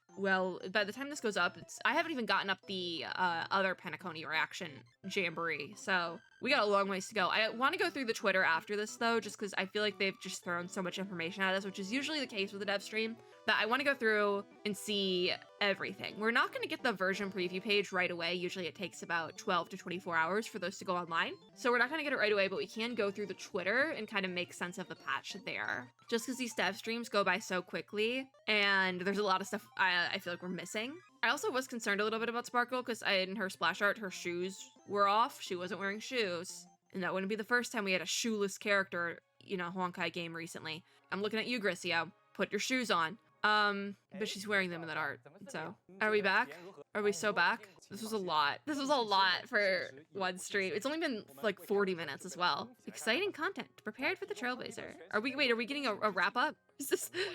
by the time this goes up, I haven't even gotten up the other Pentacon reaction jamboree, so we got a long ways to go. I want to go through the Twitter after this though, just because I feel like they've just thrown so much information at us, which is usually the case with the dev stream, that I want to go through and see everything. We're not going to get the version preview page right away. Usually it takes about 12 to 24 hours for those to go online. So we're not going to get it right away, but we can go through the Twitter and kind of make sense of the patch there. Just because these dev streams go by so quickly and there's a lot of stuff I feel like we're missing. I also was concerned a little bit about Sparkle because in her splash art, her shoes were off. She wasn't wearing shoes. And that wouldn't be the first time we had a shoeless character, in a Honkai game recently. I'm looking at you, Grisio. Put your shoes on. But she's wearing them in that art. So, are we back? Are we so back? This was a lot. This was a lot for one stream. It's only been like 40 minutes as well. Exciting content. Prepared for the Trailblazer. Are we getting a wrap up?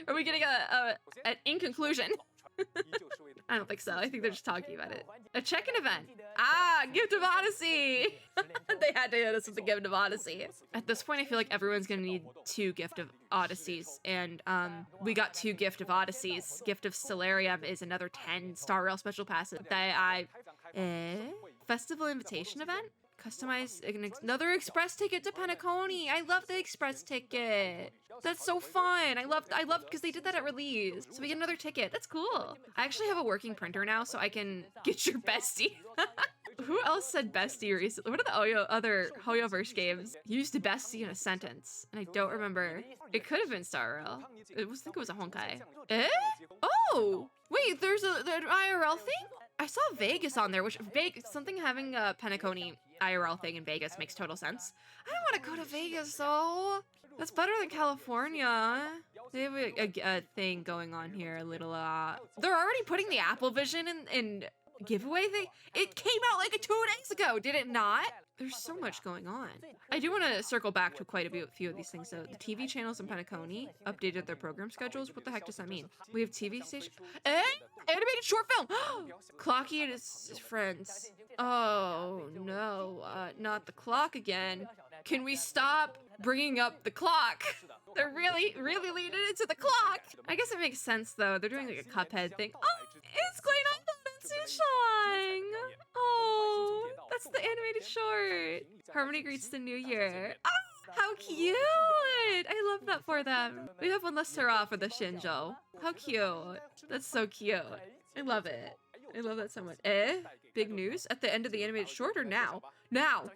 Are we getting an in conclusion? I don't think so. I think they're just talking about it. A check-in event. Ah, Gift of Odyssey. They had to hit us with the Gift of Odyssey. At this point, I feel like everyone's gonna need 2 Gift of Odysseys, and we got 2 Gift of Odysseys. Gift of Stellarium is another 10 Star Rail special passes that Festival invitation event. Customize another express ticket to Pentacon. I love the express ticket. That's so fun. I love because they did that at release. So we get another ticket. That's cool. I actually have a working printer now, so I can get your bestie. Who else said bestie recently? What are the other Hoyoverse games? You used to bestie in a sentence, and I don't remember. It could have been Star Rail. I think it was a Honkai. Oh, wait, there's an IRL thing? I saw Vegas on there, which something having a Pentacon IRL thing in Vegas makes total sense. I don't want to go to Vegas though. That's better than California. They have a thing going on here a little. They're already putting the Apple Vision in giveaway thing. It came out like 2 days ago, did it not? There's so much going on. I do want to circle back to quite a few of these things. So the TV channels in Pentacon updated their program schedules. What the heck does that mean? We have TV station. Animated short film. Clocky and his friends. Oh no, not the clock again. Can we stop bringing up the clock? They're really leaning into the clock. I guess it makes sense though. They're doing like a Cuphead thing. Oh, it's going on Sushan. Oh, that's the animated short. Harmony greets the new year. Oh, how cute. I love that for them. We have one less hurrah for the Shinjo. How cute. That's so cute. I love it. I love that so much. Big news at the end of the animated short or now? Now.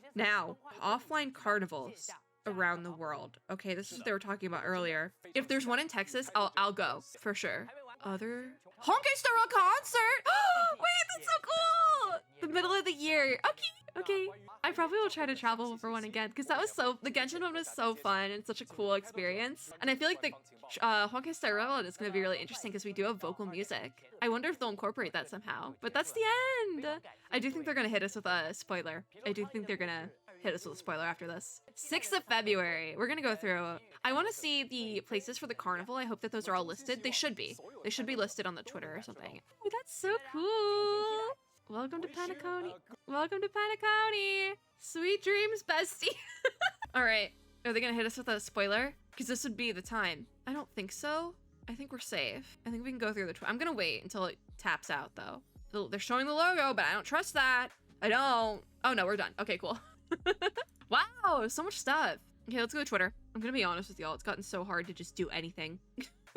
Offline carnivals around the world. Okay, this is what they were talking about earlier. If there's one in Texas, I'll go for sure. Other Honkai Star Rail concert. Wait, that's so cool. The middle of the year. Okay. I probably will try to travel for one again because the Genshin one was so fun and such a cool experience. And I feel like the Honkai Star Rail is going to be really interesting because we do have vocal music. I wonder if they'll incorporate that somehow. But that's the end. I do think they're going to hit us with a spoiler. I do think they're going to hit us with a spoiler after this. 6th of February. We're going to go through. I want to see the places for the carnival. I hope that those are all listed. They should be. They should be listed on the Twitter or something. Oh, that's so cool. Welcome to Pentacon. Welcome to Pentacon. Sweet dreams, bestie. All right. Are they going to hit us with a spoiler? Because this would be the time. I don't think so. I think we're safe. I think we can go through the I'm going to wait until it taps out, though. They're showing the logo, but I don't trust that. I don't. Oh, no, we're done. Okay, cool. Wow, so much stuff. Okay, let's go to Twitter. I'm going to be honest with y'all. It's gotten so hard to just do anything.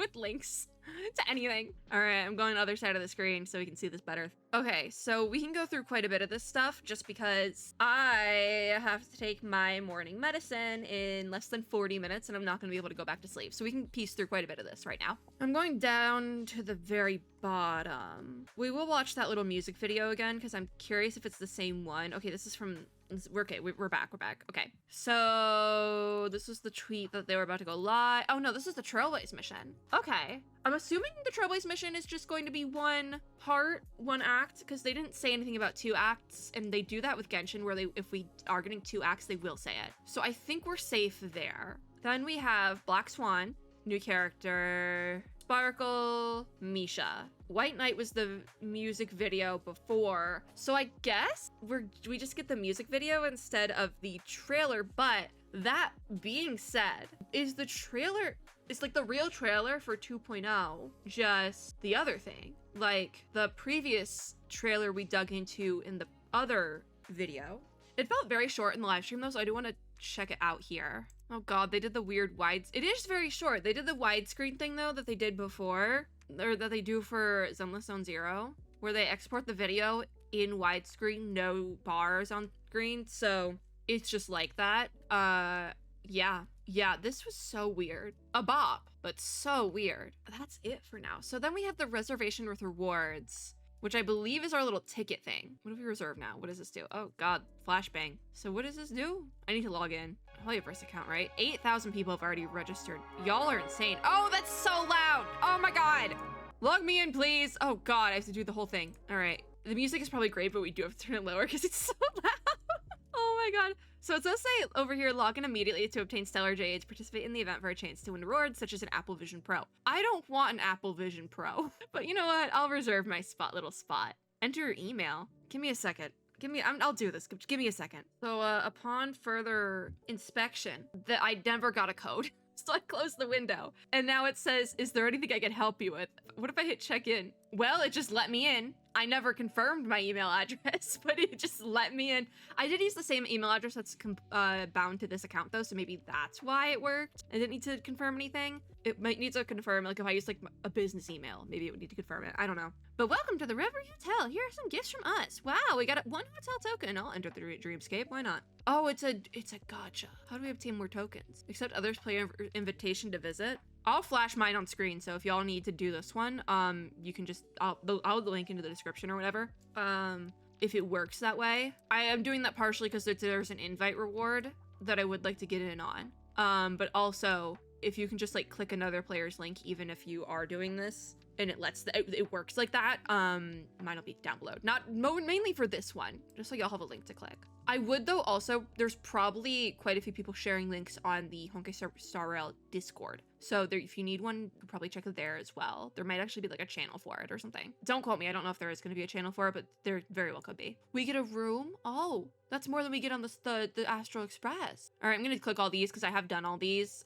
with links to anything. All right, I'm going to the other side of the screen so we can see this better. Okay, so we can go through quite a bit of this stuff just because I have to take my morning medicine in less than 40 minutes and I'm not going to be able to go back to sleep. So we can piece through quite a bit of this right now. I'm going down to the very bottom. We will watch that little music video again because I'm curious if it's the same one. Okay, this is from... Okay, we're back. Okay, so this was the tweet that they were about to go live. Oh no, this is the Trailblaze mission. Okay, I'm assuming the Trailblaze mission is just going to be one part, one act, because they didn't say anything about 2 acts, and they do that with Genshin where if we are getting 2 acts, they will say it. So I think we're safe there. Then we have Black Swan, new character, Sparkle, Misha. White Knight was the music video before, so I guess we just get the music video instead of the trailer. But that being said, is the trailer, it's like the real trailer for 2.0 just the other thing? Like the previous trailer we dug into in the other video. It felt very short in the live stream though, so I do want to check it out here. Oh god, they did the weird it is very short. They did the widescreen thing though that they did before, or that they do for A.L.I.S.O.N 0, where they export the video in widescreen, no bars on screen, so it's just like that. Yeah, this was so weird. A bop, but so weird. That's it for now. So then we have the reservation with rewards, which I believe is our little ticket thing. What do we reserve now? What does this do? Oh god, flashbang. So what does this do? I need to log in. Holyverse account, right? 8,000 people have already registered. Y'all are insane. Oh, that's so loud. Oh my god. Log me in, please. Oh god, I have to do the whole thing. All right. The music is probably great, but we do have to turn it lower because it's so loud. Oh my god. So it does say over here, log in immediately to obtain Stellar Jades, participate in the event for a chance to win rewards, such as an Apple Vision Pro. I don't want an Apple Vision Pro, but you know what? I'll reserve my little spot. Enter your email. Give me a second. I'll do this. Give me a second. So upon further inspection, I never got a code. So I closed the window and now it says, is there anything I can help you with? What if I hit check in? Well, it just let me in. I never confirmed my email address, but it just let me in. I did use the same email address that's bound to this account though, so maybe that's why it worked. I didn't need to confirm anything. It might need to confirm, like if I use like a business email, maybe it would need to confirm it. I don't know. But welcome to the River Hotel. Here are some gifts from us. Wow, we got 1 hotel token. I'll enter the dreamscape. Why not? Oh, it's a gacha. How do we obtain more tokens? Accept others' player invitation to visit. I'll flash mine on screen, so if y'all need to do this one, you can just, I'll link into the description or whatever. If it works that way. I am doing that partially because there's an invite reward that I would like to get in on. But also, if you can just like click another player's link, even if you are doing this, and it works like that, mine will be down below. Mainly for this one, just so y'all have a link to click. I would though also, there's probably quite a few people sharing links on the Honkai Star Rail Discord. So there, if you need one, you can probably check it there as well. There might actually be like a channel for it or something. Don't quote me, I don't know if there is going to be a channel for it, but there very well could be. We get a room? Oh, that's more than we get on the Astral Express. All right, I'm going to click all these because I have done all these,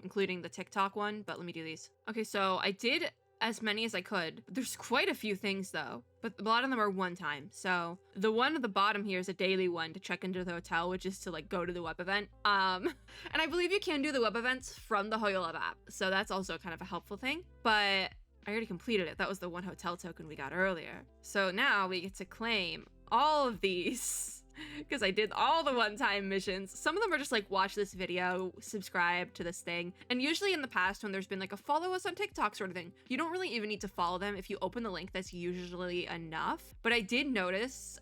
including the TikTok one, but let me do these. Okay, so I did as many as I could. There's quite a few things though, but a lot of them are one time. So the one at the bottom here is a daily one to check into the hotel, which is to like go to the web event. And I believe you can do the web events from the HoYoLab app. So that's also kind of a helpful thing, but I already completed it. That was the 1 hotel token we got earlier. So now we get to claim all of these because I did all the one-time missions. Some of them are just like, watch this video, subscribe to this thing. And usually in the past, when there's been like a follow us on TikTok sort of thing, you don't really even need to follow them. If you open the link, that's usually enough. But I did notice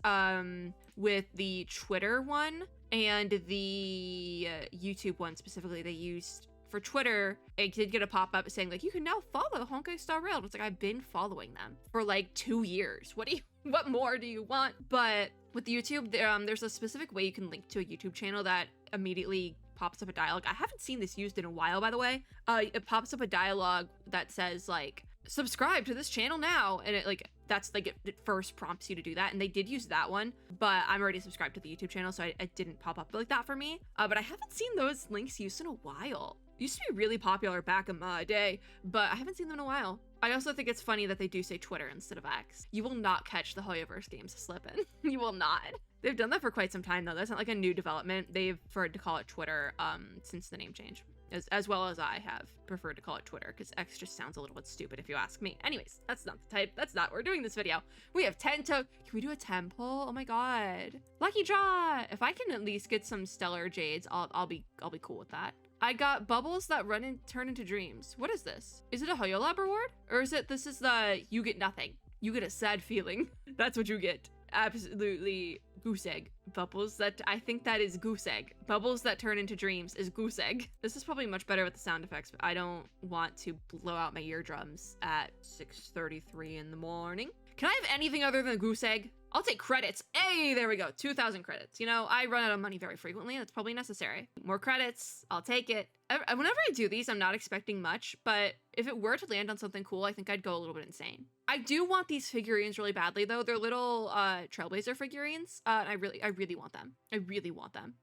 with the Twitter one and the YouTube one specifically, they used for Twitter, I did get a pop-up saying like, you can now follow Honkai Star Rail. It's like, I've been following them for like 2 years. What more do you want? But with the YouTube, there's a specific way you can link to a YouTube channel that immediately pops up a dialogue. I haven't seen this used in a while, by the way. It pops up a dialogue that says like, subscribe to this channel now. And it like, that's like, it first prompts you to do that. And they did use that one, but I'm already subscribed to the YouTube channel, so it didn't pop up like that for me. But I haven't seen those links used in a while. Used to be really popular back in my day, but I haven't seen them in a while. I also think it's funny that they do say Twitter instead of X. You will not catch the HoYoverse games slipping. You will not. They've done that for quite some time though. That's not like a new development. They've preferred to call it Twitter since the name change. as well as I have preferred to call it Twitter, because X just sounds a little bit stupid if you ask me. Anyways, that's not the type. That's not what we're doing this video. We have 10 Can we do a 10 pull? Oh my god. Lucky draw! If I can at least get some stellar jades, I'll be cool with that. I got bubbles that turn into dreams. What is this? Is it a Hoyolab reward? Or is it, this is the, you get nothing. You get a sad feeling. That's what you get. Absolutely goose egg. Bubbles that, I think that is goose egg. Bubbles that turn into dreams is goose egg. This is probably much better with the sound effects, but I don't want to blow out my eardrums at 6:33 in the morning. Can I have anything other than goose egg? I'll take credits. Hey, there we go. 2,000 credits. You know, I run out of money very frequently. That's probably necessary. More credits. I'll take it. Whenever I do these, I'm not expecting much, but if it were to land on something cool, I think I'd go a little bit insane. I do want these figurines really badly, though. They're little Trailblazer figurines. And I really want them. I really want them.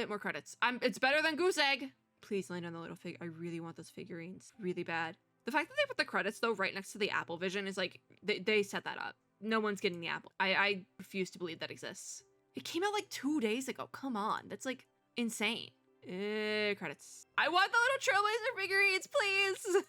More credits. It's better than goose egg. Please land on the little fig. I really want those figurines. Really bad. The fact that they put the credits, though, right next to the Apple Vision is like, they set that up. No one's getting the apple. I refuse to believe that exists. It came out like 2 days ago. Come on. That's like insane. Credits. I want the little Trailblazer figurines, please.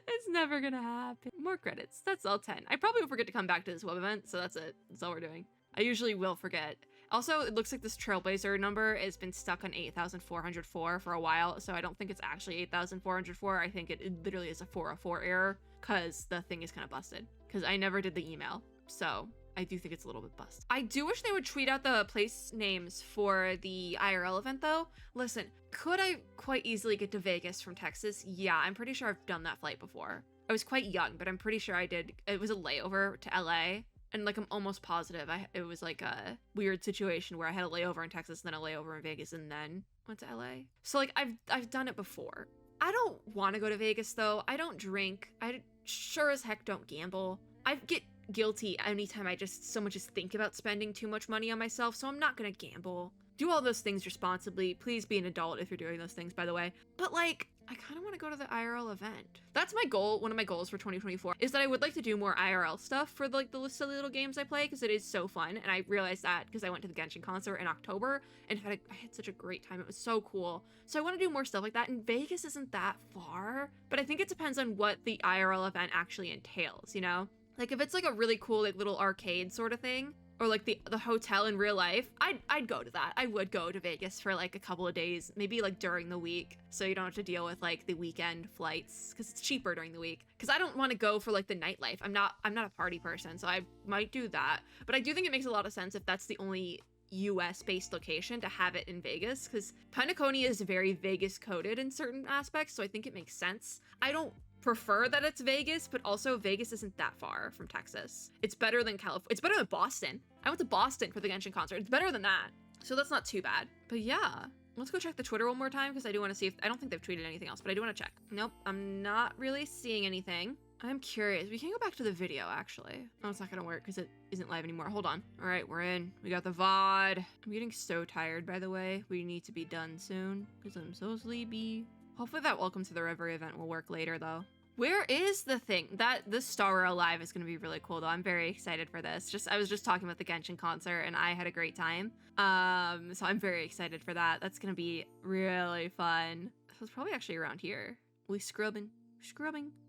It's never gonna happen. More credits. That's all 10. I probably will forget to come back to this web event, so that's it. That's all we're doing. I usually will forget. Also, it looks like this Trailblazer number has been stuck on 8,404 for a while, so I don't think it's actually 8,404. I think it literally is a 404 error, because the thing is kind of busted. Because I never did the email. So I do think it's a little bit busted. I do wish they would tweet out the place names for the IRL event though. Listen, could I quite easily get to Vegas from Texas? Yeah, I'm pretty sure I've done that flight before. I was quite young, but I'm pretty sure I did. It was a layover to LA. And like, I'm almost positive it was like a weird situation where I had a layover in Texas and then a layover in Vegas and then went to LA. So like, I've done it before. I don't want to go to Vegas though. I don't drink. I sure as heck don't gamble. I get guilty anytime I just so much as think about spending too much money on myself, so I'm not gonna gamble. Do all those things responsibly. Please be an adult if you're doing those things, by the way. But like, I kind of want to go to the IRL event. That's my goal. One of my goals for 2024 is that I would like to do more IRL stuff for the silly little games I play, because it is so fun. And I realized that because I went to the Genshin concert in October and I had such a great time. It was so cool. So I want to do more stuff like that. And Vegas isn't that far, but I think it depends on what the IRL event actually entails, you know? Like if it's like a really cool like little arcade sort of thing, or like the hotel in real life, I'd go to that. I would go to Vegas for like a couple of days, maybe like during the week, so you don't have to deal with like the weekend flights, because it's cheaper during the week. Because I don't want to go for like the nightlife. I'm not a party person, so I might do that. But I do think it makes a lot of sense if that's the only US based location to have it in Vegas, because Pentacon is very Vegas coded in certain aspects, so I think it makes sense. I don't prefer that it's Vegas, but also Vegas isn't that far from Texas. It's better than California. It's better than Boston. I went to Boston for the Genshin concert. It's better than that. So that's not too bad. But yeah, let's go check the Twitter one more time, because I do want to see if, I don't think they've tweeted anything else, but I do want to check. Nope, I'm not really seeing anything. I'm curious. We can go back to the video, actually. Oh, it's not gonna work because it isn't live anymore. Hold on. All right, we're in. We got the VOD. I'm getting so tired, by the way. We need to be done soon because I'm so sleepy. Hopefully that Welcome to the River event will work later, though. Where is the thing? This Star Rail Live is going to be really cool, though. I'm very excited for this. I was just talking about the Genshin concert, and I had a great time. So I'm very excited for that. That's going to be really fun. So it's probably actually around here. We scrubbing.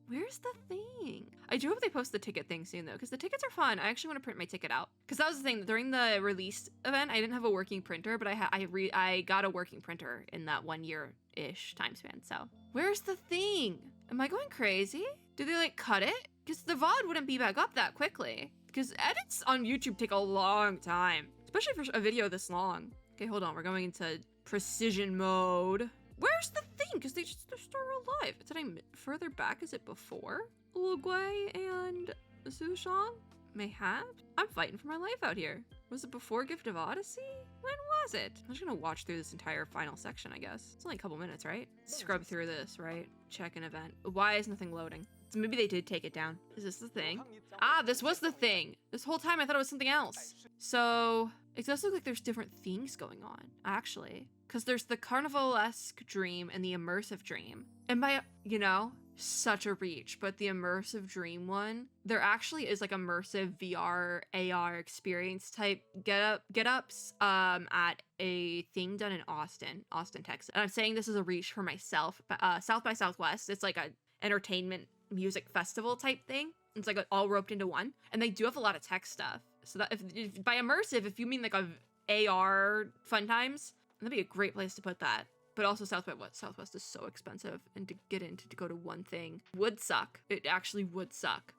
Where's the thing? I do hope they post the ticket thing soon, though, because the tickets are fun. I actually want to print my ticket out. Because that was the thing. During the release event, I didn't have a working printer, but I got a working printer in that 1 year-ish time span. So where's the thing? Am I going crazy? Do they, like, cut it? Because the VOD wouldn't be back up that quickly. Because edits on YouTube take a long time, especially for a video this long. Okay, hold on. We're going into precision mode. Where's the thing? Because they're still alive. Did I further back? Is it before Uruguay and Sushan? Mayhaps? I'm fighting for my life out here. Was it before Gift of Odyssey? When was it? I'm just gonna watch through this entire final section, I guess. It's only a couple minutes, right? Scrub through this, right? Check an event. Why is nothing loading? So maybe they did take it down. Is this the thing? Ah, this was the thing. This whole time I thought it was something else. So it does look like there's different things going on, actually. Because there's the carnivalesque dream and the immersive dream. And by, you know, such a reach, but the immersive dream one, there actually is like immersive VR AR experience type get ups at a thing done in Austin, Texas. And I'm saying this is a reach for myself. South by Southwest, it's like a entertainment music festival type thing. It's like all roped into one, and they do have a lot of tech stuff. So that if by immersive, if you mean like a AR fun times, that'd be a great place to put that. But also South by Southwest is so expensive, and to get into to go to one thing would suck. It actually would suck.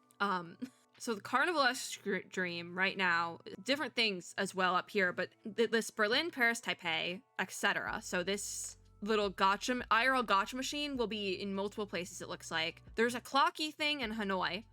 So the Carnival-esque dream right now, different things as well up here, but this Berlin, Paris, Taipei, etc. So this little gacha, IRL gacha machine will be in multiple places, it looks like. There's a clocky thing in Hanoi.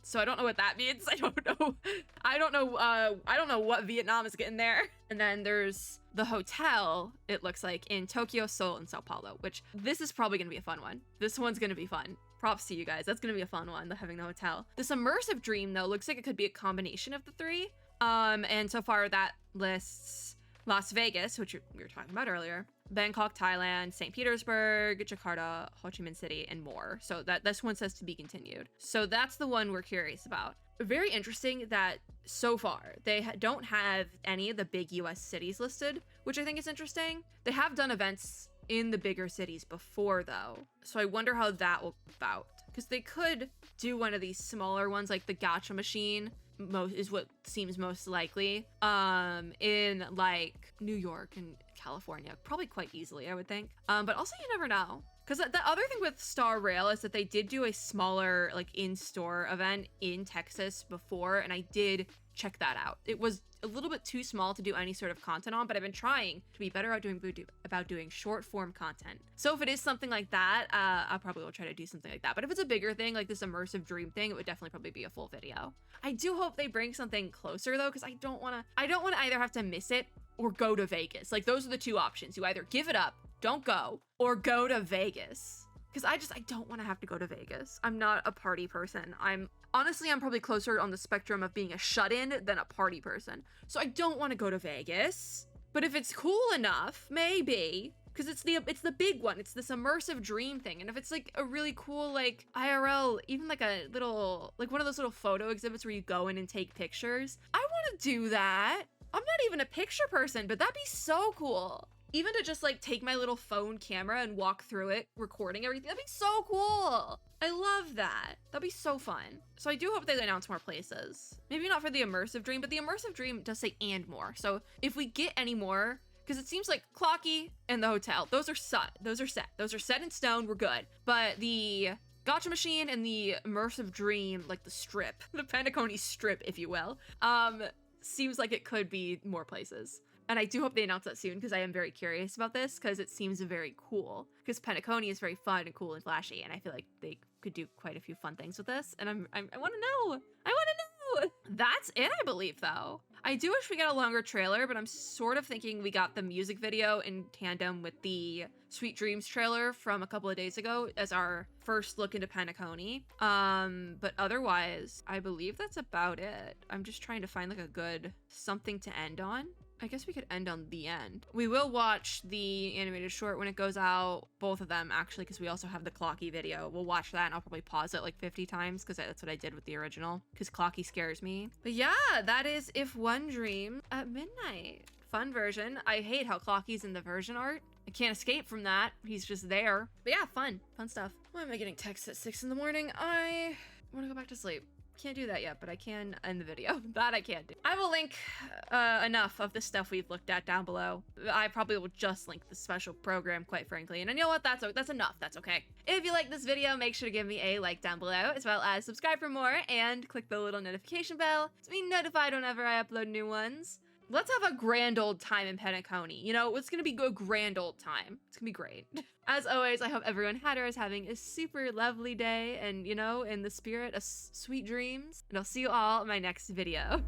So I don't know what that means. I don't know what Vietnam is getting there. And then there's the hotel, it looks like, in Tokyo, Seoul, and Sao Paulo, which this is probably gonna be a fun one. This one's gonna be fun. Props to you guys. That's gonna be a fun one, having the hotel. This immersive dream, though, looks like it could be a combination of the three. And so far that lists Las Vegas, which we were talking about earlier, Bangkok, Thailand, St. Petersburg, Jakarta, Ho Chi Minh City, and more. So this one says to be continued. So that's the one we're curious about. Very interesting that so far they don't have any of the big US cities listed, which I think is interesting. They have done events in the bigger cities before, though. So I wonder how that will come about, because they could do one of these smaller ones, like the gacha machine is what seems most likely, in like New York and California, probably quite easily, I would think. But also you never know. Because the other thing with Star Rail is that they did do a smaller, like, in-store event in Texas before, and I did check that out. It was a little bit too small to do any sort of content on, but I've been trying to be better about doing short-form content. So if it is something like that, I probably will try to do something like that. But if it's a bigger thing, like this immersive dream thing, it would definitely probably be a full video. I do hope they bring something closer, though, because I don't want to either have to miss it or go to Vegas. Like, those are the two options. You either give it up, don't go, or go to Vegas. Because I don't want to have to go to Vegas. I'm not a party person. I'm probably closer on the spectrum of being a shut-in than a party person. So I don't want to go to Vegas. But if it's cool enough, maybe. Because it's the big one. It's this immersive dream thing. And if it's like a really cool, like, IRL, even like a little, like one of those little photo exhibits where you go in and take pictures, I want to do that. I'm not even a picture person, but that'd be so cool. Even to just like take my little phone camera and walk through it, recording everything, that'd be so cool. I love that. That'd be so fun. So I do hope they announce more places. Maybe not for the immersive dream, but the immersive dream does say and more. So if we get any more, because it seems like Clocky and the hotel, those are set. Those are set in stone, we're good. But the gacha machine and the immersive dream, like the strip, the Pentacon strip, if you will, seems like it could be more places. And I do hope they announce that soon, because I am very curious about this, because it seems very cool. Because Pentacon is very fun and cool and flashy, and I feel like they could do quite a few fun things with this. And I want to know. I want to know. That's it, I believe, though. I do wish we got a longer trailer, but I'm sort of thinking we got the music video in tandem with the Sweet Dreams trailer from a couple of days ago as our first look into Pentacon. But otherwise, I believe that's about it. I'm just trying to find like a good something to end on. I guess we could end on the end. We will watch the animated short when it goes out, both of them actually, because we also have the Clocky video. We'll watch that and I'll probably pause it like 50 times because that's what I did with the original, because Clocky scares me. But yeah, that is If One Dream at Midnight. Fun version. I hate how Clocky's in the version art. I can't escape from that. He's just there. But yeah, fun stuff. Why am I getting texts at 6 in the morning? I want to go back to sleep. Can't do that yet, but I can end the video. That I can do. I will link enough of the stuff we've looked at down below. I probably will just link the special program, quite frankly. And you know what? That's enough. That's okay. If you like this video, make sure to give me a like down below, as well as subscribe for more and click the little notification bell to be notified whenever I upload new ones. Let's have a grand old time in Pentacon. You know, it's gonna be a grand old time. It's gonna be great. As always, I hope everyone had or is having a super lovely day and, you know, in the spirit of sweet dreams. And I'll see you all in my next video.